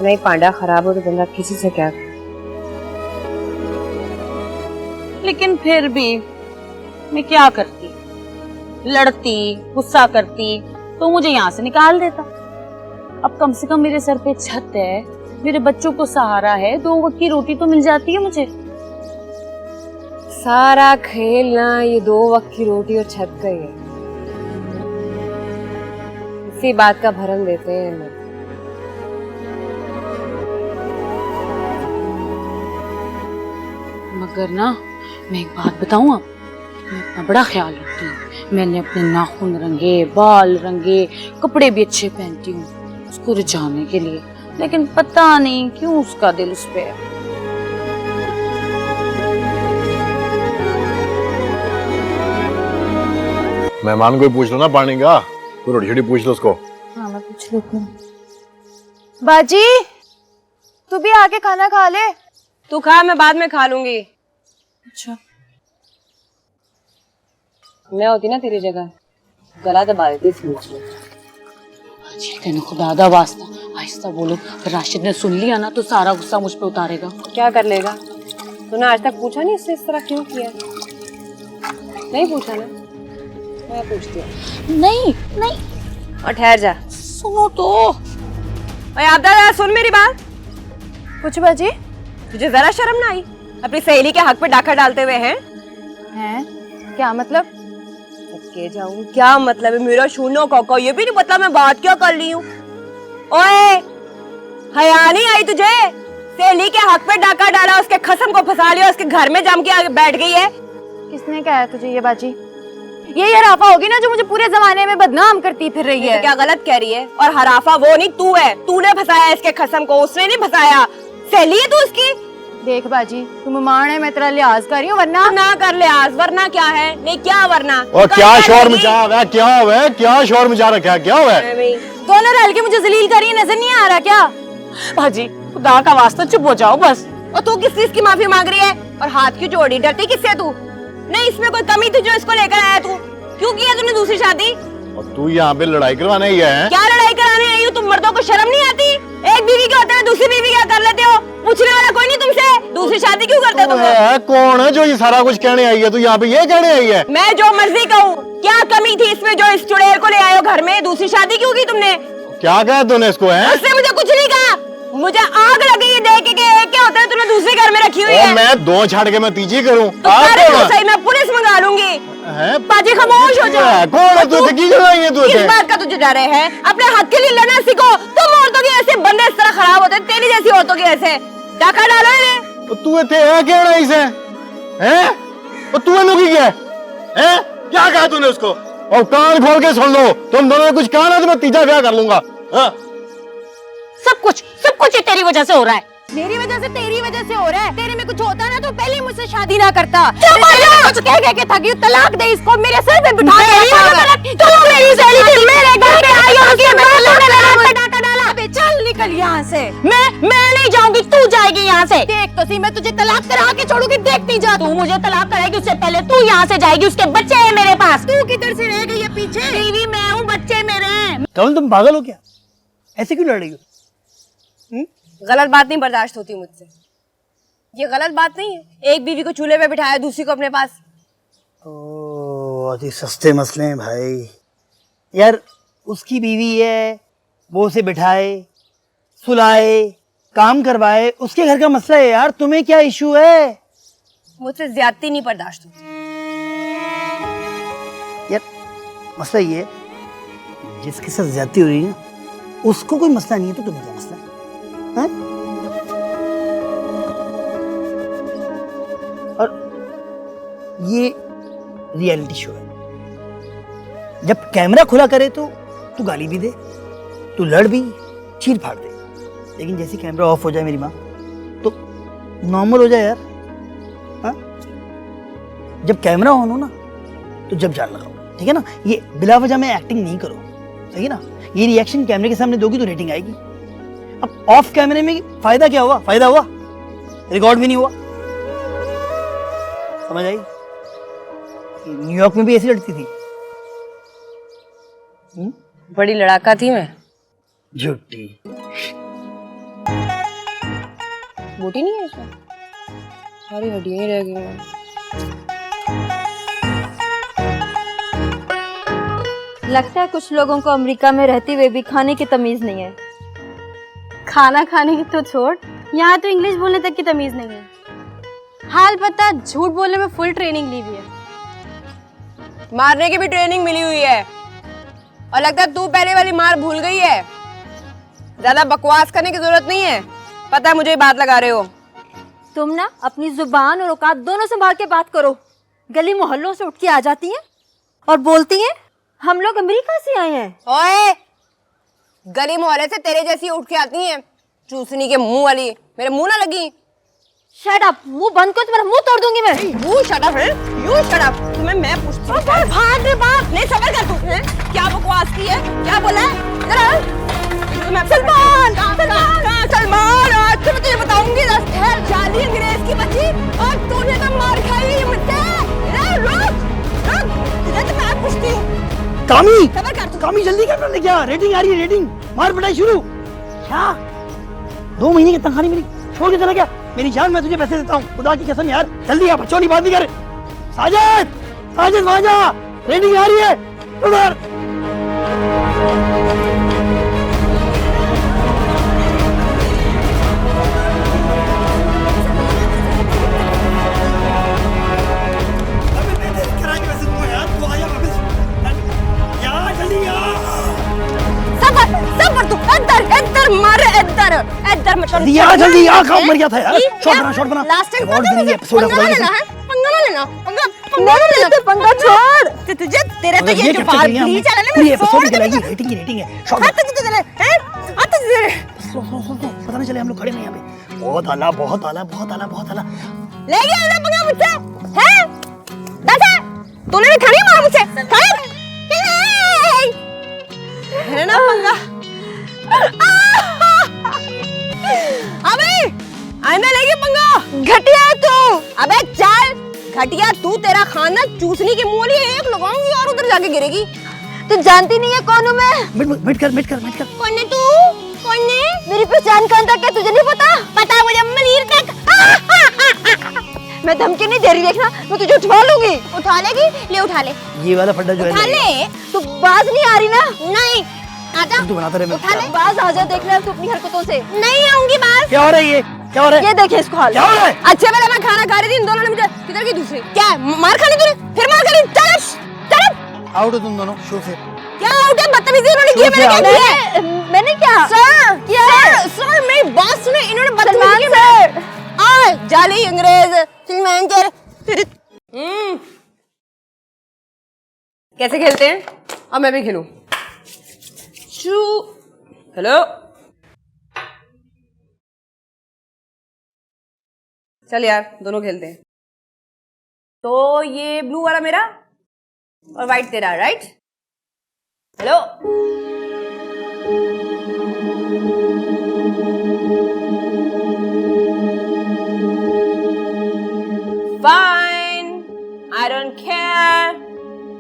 इतना ही पांडा खराब हो तो बंदा किसी से क्या। लेकिन फिर भी मैं क्या करती, लड़ती, गुस्सा करती तो मुझे यहाँ से निकाल देता। अब कम से कम मेरे सर पे छत है, मेरे बच्चों को सहारा है, 2 वक्त की रोटी तो मिल जाती है मुझे। सारा खेल ना ये 2 वक्त की रोटी और छत का ही है। इसी बात का भरम देते हैं लोग। मगर ना मैं एक बात बताऊं, आप मैं अपना बड़ा ख्याल रखती हूँ। मैंने अपने नाखून रंगे, बाल रंगे, कपड़े भी अच्छे पहनती हूँ उसको रिझाने के लिए, लेकिन पता नहीं क्यों उसका दिल उस पे है। मेहमान को पूछ लो ना पानी का, तो रोटी छोटी पूछ लो उसको। हाँ मैं पूछ लेती हूँ। बाजी तू भी आके खाना खा ले। तू खा, मैं बाद में खा लूंगी। अच्छा मैं होती ना तेरी जगह गला दबा देती जी, तेने खुदा दा वास्ता आहिस्ता बोलो, राशिद ने सुन लिया ना तो सारा गुस्सा मुझ पे उतारेगा। क्या कर लेगा? तूने आज तक पूछा नहीं इससे इस तरह क्यों किया? नहीं पूछा ना, मैं पूछती हूँ। नहीं नहीं, और ठहर जा, सुनो तो। ओए आबदा, सुन मेरी बात। कुछ बाजी तुझे जरा शर्म ना आई अपनी सहेली के हक पे डाका डालते हुए? हैं क्या मतलब? के जाऊं, क्या मतलब है मेरा? सुनो कोको, ये भी नहीं पता मैं बात क्या कर ली हूँ। ओए हया नहीं आई तुझे? सहेली के हक पे डाका डाला, उसके खसम को फंसा लिया, उसके घर में जम के आगे बैठ गई है। किसने कहा तुझे ये बाजी? ये हराफा होगी ना जो मुझे पूरे जमाने में बदनाम करती फिर रही है। तो क्या गलत कह रही है? और हराफा वो नहीं तू है, तूने फंसाया इसके खसम को, उसने नहीं फंसाया। सहेली है तू उसकी। देख बाजी तुम मान है, मैं तेरा लिहाज कर रही हूँ, वरना ना कर लिहाज, वरना क्या है? नहीं क्या वरना? और क्या शोर मचा हुआ है? क्या हुआ है? क्या शोर मचा रखा है? क्या हुआ है? दोनों रल के मुझे जलील कर रही है, नजर नहीं आ रहा क्या? भाजी खुदा का वास्ता चुप हो जाओ बस। और तू किस चीज की माफी मांग रही है? और हाथ की जोड़ी, डरती किससे तू? नहीं इसमें कोई कमी थी जो इसको लेकर आया तू? क्यों किया तूने दूसरी शादी? और तू यहाँ पे लड़ाई करवाने ही है? क्या लड़ाई कराने आई हो? तुम मर्दों को शर्म नहीं आती? एक बीवी के होते हैं, दूसरी बीवी क्या कर लेते हो? पूछने वाला कोई नहीं तुमसे? दूसरी शादी क्यों करते हो तुम? कौन है जो ये सारा कुछ कहने आई है? तू यहाँ पे ये कहने आई है? मैं जो मर्जी कहूँ, क्या कमी थी इसमें जो इस चुड़ैल को ले आए हो घर में? दूसरी शादी क्यों की तुमने? क्या कहा तूने इसको? है उसने मुझे कुछ नहीं कहा, मुझे आग लगी ये देख के एक क्या होता है तूने दूसरे घर में रखी हुई है। मैं 2 छाड़ के मैं तीजी करूँ? सही, मैं पुलिस मंगा लूंगी। बाजी खामोश हो जाओ। कौन है तू? की कर रही है तू? इस बात का तुझे डर है? अपने हक के लिए लड़ना सीखो। तुम औरतों के ऐसे बंदे इस तरह खराब होते हैं, तेरी जैसी औरतों के ऐसे डाका डालो इन्हें। तू इतने है क्या रही से? हैं? और तू नुकी क्या है? क्या कहा तूने उसको? और कान खोल के सुन लो, तुम दोनों ने कुछ कहा ना तो मैं तीजा ब्याह कर लूंगा। सब कुछ ये तेरी वजह से हो रहा है। मेरी वजह से, तेरी वजह से हो रहा है। तेरे में कुछ होता ना तो पहले ही मुझसे शादी ना करता। कुछ कह के थकी, तलाक दे इसको, मेरे सर पे बिठा के तू मेरी सहेली थी, मेरे घर पे आई और डाका डाला। अबे चल निकल यहाँ से। मैं नहीं जाऊंगी, तू जाएगी यहाँ से। देख तो सी, मैं तुझे तलाक करा के छोड़ूंगी, देखती जा। तू मुझे तलाक कराएगी उससे पहले तू यहाँ से जाएगी, उसके बच्चे हैं मेरे पास। तू किधर से रह गई है पीछे? बीवी मैं हूँ, बच्चे मेरे हैं। कमल तुम पागल हो क्या? ऐसे क्यों लड़ रही हो? गलत बात नहीं बर्दाश्त होती मुझसे। ये गलत बात नहीं है, एक बीवी को चूल्हे पे बिठाया, दूसरी को अपने पास। बहुत ही सस्ते मसले हैं भाई। यार उसकी बीवी है, वो उसे बिठाए, सुलाए, काम करवाए, उसके घर का मसला है यार, तुम्हें क्या इशू है? मुझसे ज्यादती नहीं बर्दाश्त होती। यार मसला ये है, जिसके साथ ज्यादती हो रही है ना उसको कोई मसला नहीं है, तो तुम्हें क्या मसला है? हैं? और ये रियलिटी शो है, जब कैमरा खुला करे तो तू गाली भी दे, तू लड़ भी, चीर फाड़ दे, लेकिन जैसे कैमरा ऑफ हो जाए मेरी माँ तो नॉर्मल हो जाए यार। हाँ? जब कैमरा ऑन हो ना तो जब जान लगाओ, ठीक है ना? ये बिला वजह में एक्टिंग नहीं करो, सही है ना? ये रिएक्शन कैमरे के सामने दोगी तो रेटिंग आएगी। अब ऑफ कैमरे में फायदा क्या हुआ? फायदा हुआ? रिकॉर्ड भी नहीं हुआ। समझ आई? न्यूयॉर्क में भी ऐसी लड़ती थी। बड़ी लड़ाका थी मैं। झूठी। बोटी नहीं है इसमें, सारी हड्डियां ही रह गई हैं। लगता है कुछ लोगों को अमेरिका में रहते हुए भी खाने की तमीज नहीं है। खाना खाने की तो छोड़, यहाँ तो इंग्लिश बोलने तक की तमीज नहीं है। हाल पता झूठ बोलने में फुल ट्रेनिंग ली हुई है। मारने की भी ट्रेनिंग मिली हुई है, और लगता है तू पहले वाली मार भूल गई है। ज्यादा बकवास करने की जरूरत नहीं है, पता है मुझे ही बात लगा रहे हो। तुम ना अपनी जुबान और औकात दोनों संभाल के बात करो। गली मोहल्लों से उठ के आ जाती हैं और बोलती हैं हम लोग अमेरिका से आए हैं। ओए, गली मोहल्ले से तेरे जैसी उठ के आती हैं, चूसनी के मुंह वाली। मेरे मुंह ना लगी। शट अप, मुंह बंद करो, तुम्हारा मुंह तोड़ दूंगी मैं। You shut up, you shut up. तुम्हें मैं पूछती हूँ, भाग रे भाग। नहीं सबर कर तू, हैं? क्या बकवास की है, क्या बोला है? इधर आ। सलमान, सलमान, सलमान, आज तो मैं तुझे बताऊंगी। जाली अंग्रेज की बच्ची, और तूने तो मार खाई है मुझसे। रुक, रुक, तुझे तो मैं पूछती हूँ। कामी, सबर कर तू। कामी जल्दी कर ले, क्या रेटिंग आ रही है? रेटिंग मार पिटाई शुरू। क्या 2 महीने की तनख्वाह नहीं मिली, छोड़ के चला गया? मेरी जान, मैं तुझे पैसे देता हूँ, खुदा की कसम यार। जल्दी आ, बच्चों की बात नहीं कर। साजिद, साजिद वहाँ जा, रेटिंग आ रही है उधर। सबर तू, इधर इधर मार, इधर इधर मतलब। जल्दी आ, काम मर गया था यार। शॉट बना लास्ट टाइम अवार्ड देंगे एपिसोड पंगा ना लेना है, पंगा ना लेना, पंगा ना लेना। पंगा छोड़। तुझे तेरे तो ये जो बाल ब्लीच आ रहा है ना, मैं एपिसोड फोड़ की दूंगी। रेटिंग की रेटिंग है। शॉट हाथ तक चले हैं, हाथ तक चले। पता नहीं चले हम लोग खड़े हैं यहाँ पे। बहुत आला, बहुत आला, बहुत आला, बहुत आला। ले गया ना पंगा मुझसे, हैं? दादा, तूने भी खड़ी मारा मुझसे, हैं? है ना पंगा? अबे, आइंदा लेगी पंगा। घटिया तू। अबे चल, घटिया तू। तेरा खाना चूसनी की मुंह वाली एक लगाऊंगी और उधर जाके गिरेगी। तू जानती नहीं है कौन हूँ मैं? मिट कर। कौन है तू? कौन है? मेरी पहचान कौन तक है तुझे नहीं पता? पता मुझे, मनीर तक। मैं धमकी नहीं दे रही, देखना मैं तुझे उठा लूंगी। उठा लेगी? ले उठा ले, ये वाला फड्डा जो है उठा ले। तू बाज नहीं आ रही ना? नहीं आजा, तू बनाता रहे। उठा ले। बाज आ जा, देख ले तू अपनी हरकतों से। नहीं आऊंगी बात। क्या हो रहा है ये? क्या हो रहा है? ये देखे इसको हाल। क्या हो रहा है? अच्छे वाले मैं खाना खा रही थी, इन दोनों ने मुझे किधर की दूसरी। क्या मार खानी तूने? फिर मार खानी? चल आउट हो तुम दोनों शो से। क्या आउट है? बदतमीजी इन्होंने की है, मैंने क्या किया है? मैंने क्या? सर, सर, सर, मेरी बात सुने। इन्होंने बदतमीजी की है। आ, जाली अंग्रेज, सलमान सर। कैसे खेलते हैं? अब मैं भी खेलूं। हेलो, चल यार, दोनों खेलते हैं। तो ये ब्लू वाला मेरा और व्हाइट तेरा, राइट? हेलो,